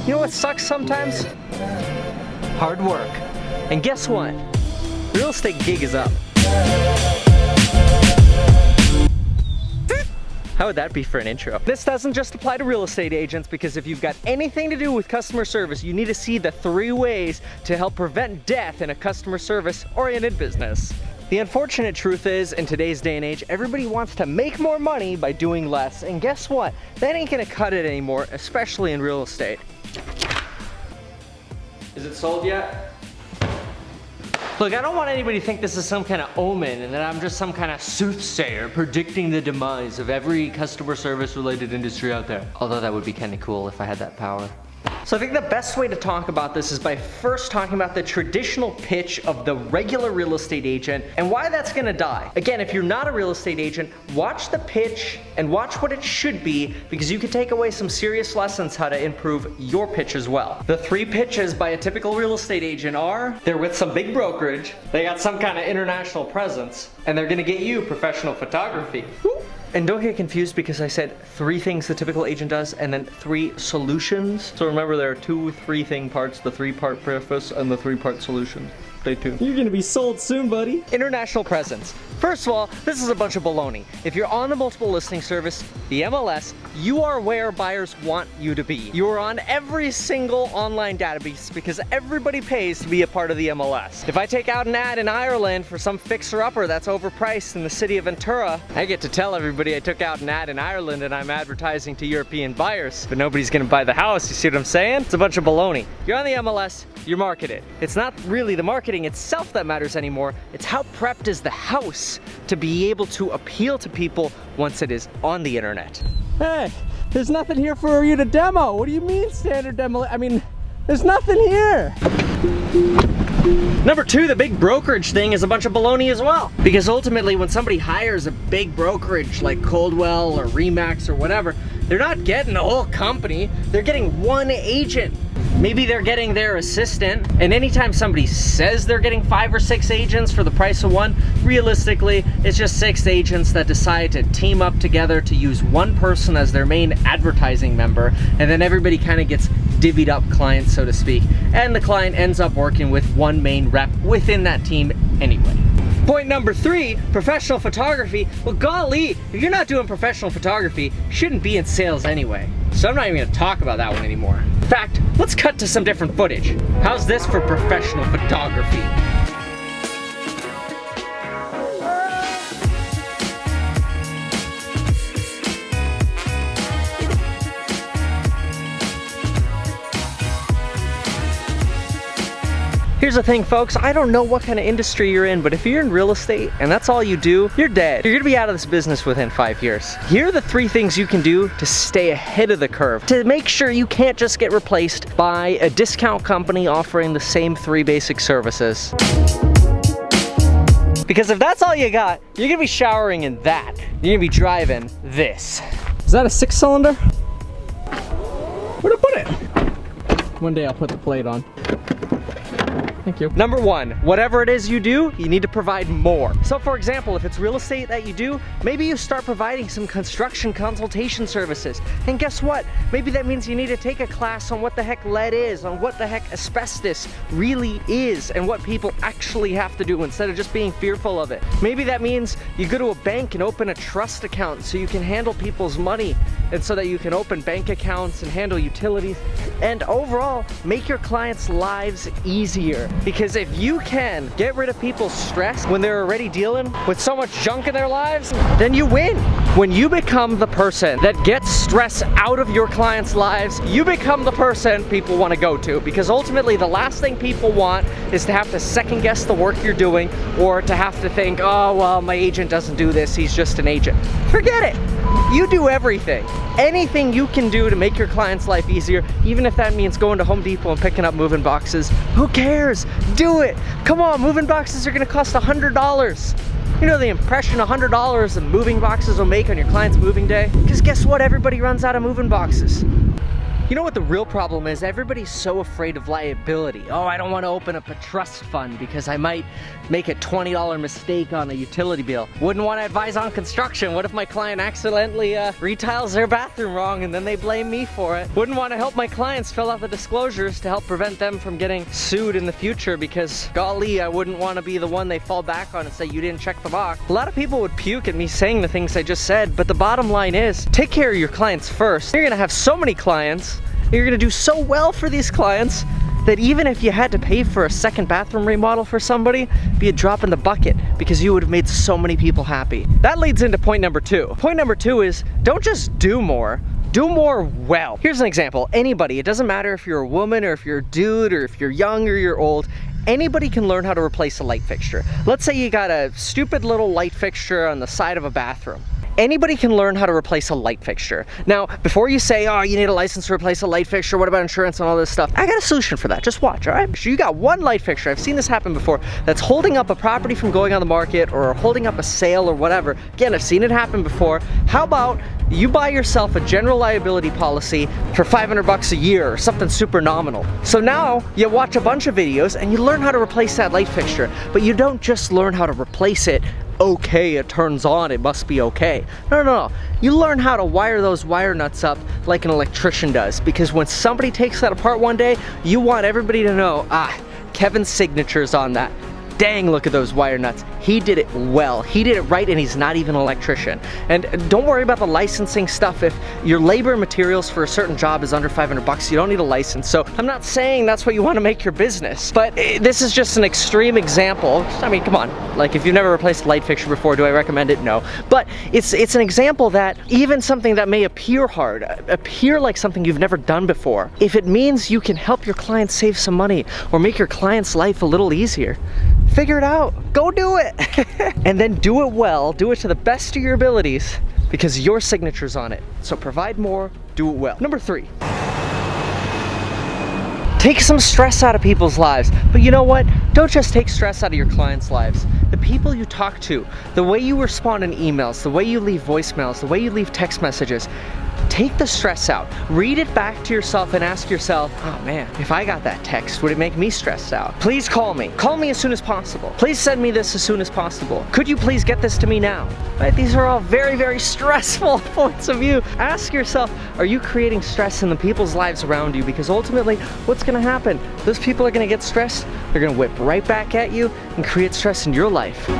You know what sucks sometimes? Hard work. And guess what? Real estate gig is up. How would that be for an intro? This doesn't just apply to real estate agents, because if you've got anything to do with customer service, you need to see the 3 ways to help prevent death in a customer service-oriented business. The unfortunate truth is, in today's day and age, everybody wants to make more money by doing less. And guess what? That ain't gonna cut it anymore, especially in real estate. Is it sold yet? Look, I don't want anybody to think this is some kind of omen and that I'm just some kind of soothsayer predicting the demise of every customer service related industry out there. Although that would be kind of cool if I had that power. So I think the best way to talk about this is by first talking about the traditional pitch of the regular real estate agent and why that's gonna die. Again, if you're not a real estate agent, watch the pitch and watch what it should be, because you can take away some serious lessons how to improve your pitch as well. The 3 pitches by a typical real estate agent are, they're with some big brokerage, they got some kind of international presence, and they're gonna get you professional photography. And don't get confused, because I said 3 things the typical agent does and then 3 solutions. So remember, there are 2 3-thing parts, the 3-part preface and the 3-part solution. Stay tuned. You're gonna be sold soon, buddy. International presence. First of all, this is a bunch of baloney. If you're on the multiple listing service, the MLS, you are where buyers want you to be. You are on every single online database because everybody pays to be a part of the MLS. If I take out an ad in Ireland for some fixer-upper that's overpriced in the city of Ventura, I get to tell everybody I took out an ad in Ireland and I'm advertising to European buyers, but nobody's gonna buy the house. You see what I'm saying? It's a bunch of baloney. You're on the MLS, you're marketed. It's not really the marketing itself that matters anymore. It's how prepped is the house to be able to appeal to people once it is on the internet. Hey, there's nothing here for you to demo. What do you mean standard demo? I mean, there's nothing here. Number 2, the big brokerage thing is a bunch of baloney as well. Because ultimately, when somebody hires a big brokerage like Coldwell or Remax or whatever, they're not getting the whole company. They're getting 1 agent. Maybe they're getting their assistant, and anytime somebody says they're getting 5 or 6 agents for the price of 1, realistically, it's just 6 agents that decide to team up together to use 1 person as their main advertising member, and then everybody kind of gets divvied up clients, so to speak, and the client ends up working with 1 main rep within that team anyway. Point number 3, professional photography. Well, golly, if you're not doing professional photography, you shouldn't be in sales anyway. So I'm not even gonna talk about that one anymore. In fact, let's cut to some different footage. How's this for professional photography? Here's the thing, folks, I don't know what kind of industry you're in, but if you're in real estate and that's all you do, you're dead. You're gonna be out of this business within 5 years. Here are the 3 things you can do to stay ahead of the curve, to make sure you can't just get replaced by a discount company offering the same 3 basic services. Because if that's all you got, you're gonna be showering in that. You're gonna be driving this. Is that a 6-cylinder? Where'd I put it? One day I'll put the plate on. Thank you. Number 1, whatever it is you do, you need to provide more. So for example, if it's real estate that you do, maybe you start providing some construction consultation services. And guess what? Maybe that means you need to take a class on what the heck lead is, on what the heck asbestos really is, and what people actually have to do instead of just being fearful of it. Maybe that means you go to a bank and open a trust account so you can handle people's money, and so that you can open bank accounts and handle utilities, and overall, make your clients' lives easier. Because if you can get rid of people's stress when they're already dealing with so much junk in their lives, then you win. When you become the person that gets stress out of your clients' lives, you become the person people want to go to. Because ultimately, the last thing people want is to have to second guess the work you're doing, or to have to think, oh, well, my agent doesn't do this, he's just an agent. Forget it. You do everything. Anything you can do to make your client's life easier, even if that means going to Home Depot and picking up moving boxes, who cares? Do it. Come on, moving boxes are gonna cost $100. You know the impression $100 of moving boxes will make on your client's moving day? Because guess what? Everybody runs out of moving boxes. You know what the real problem is? Everybody's so afraid of liability. Oh, I don't want to open up a trust fund because I might make a $20 mistake on a utility bill. Wouldn't want to advise on construction. What if my client accidentally retiles their bathroom wrong and then they blame me for it? Wouldn't want to help my clients fill out the disclosures to help prevent them from getting sued in the future because, golly, I wouldn't want to be the one they fall back on and say you didn't check the box. A lot of people would puke at me saying the things I just said, but the bottom line is, take care of your clients first. You're gonna have so many clients, you're gonna do so well for these clients that even if you had to pay for a second bathroom remodel for somebody, it'd be a drop in the bucket because you would have made so many people happy. That leads into point number 2. Point number 2 is, don't just do more well. Here's an example. Anybody, it doesn't matter if you're a woman or if you're a dude or if you're young or you're old, anybody can learn how to replace a light fixture. Let's say you got a stupid little light fixture on the side of a bathroom. Anybody can learn how to replace a light fixture. Now, before you say, oh, you need a license to replace a light fixture, what about insurance and all this stuff? I got a solution for that, just watch, all right? So you got one light fixture, I've seen this happen before, that's holding up a property from going on the market or holding up a sale or whatever. Again, I've seen it happen before. How about you buy yourself a general liability policy for $500 a year or something super nominal. So now you watch a bunch of videos and you learn how to replace that light fixture, but you don't just learn how to replace it. Okay, it turns on, it must be okay. No. You learn how to wire those wire nuts up like an electrician does, because when somebody takes that apart one day, you want everybody to know, Kevin's signature's on that. Dang, look at those wire nuts. He did it well. He did it right, and he's not even an electrician. And don't worry about the licensing stuff. If your labor and materials for a certain job is under $500, you don't need a license. So I'm not saying that's what you want to make your business, but this is just an extreme example. I mean, come on. Like, if you've never replaced a light fixture before, do I recommend it? No. But it's an example that even something that may appear hard, appear like something you've never done before, if it means you can help your clients save some money or make your client's life a little easier, figure it out. Go do it. And then do it well. Do it to the best of your abilities because your signature's on it. So provide more, do it well. Number 3. Take some stress out of people's lives. But you know what? Don't just take stress out of your clients' lives. The people you talk to, the way you respond in emails, the way you leave voicemails, the way you leave text messages, take the stress out. Read it back to yourself and ask yourself, oh man, if I got that text, would it make me stressed out? Please call me. Call me as soon as possible. Please send me this as soon as possible. Could you please get this to me now? Right? These are all very, very stressful points of view. Ask yourself, are you creating stress in the people's lives around you? Because ultimately, what's gonna happen? Those people are gonna get stressed, they're gonna whip right back at you and create stress in your life.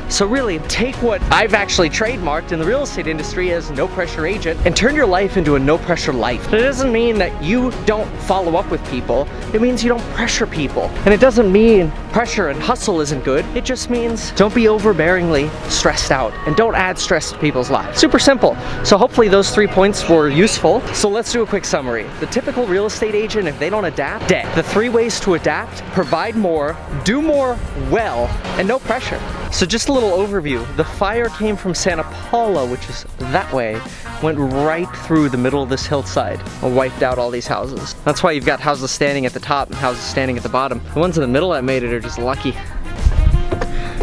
So really, take what I've actually trademarked in the real estate industry as no pressure agent and turn your life into a no pressure life. It doesn't mean that you don't follow up with people. It means you don't pressure people. And it doesn't mean pressure and hustle isn't good. It just means don't be overbearingly stressed out and don't add stress to people's lives. Super simple. So hopefully those 3 points were useful. So let's do a quick summary. The typical real estate agent, if they don't adapt, dead. The 3 ways to adapt: provide more, do more well, and no pressure. So just a little overview. The fire came from Santa Paula, which is that way, went right through the middle of this hillside and wiped out all these houses. That's why you've got houses standing at the top and houses standing at the bottom. The ones in the middle that made it are just lucky.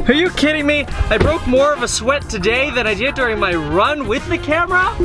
Are you kidding me? I broke more of a sweat today than I did during my run with the camera?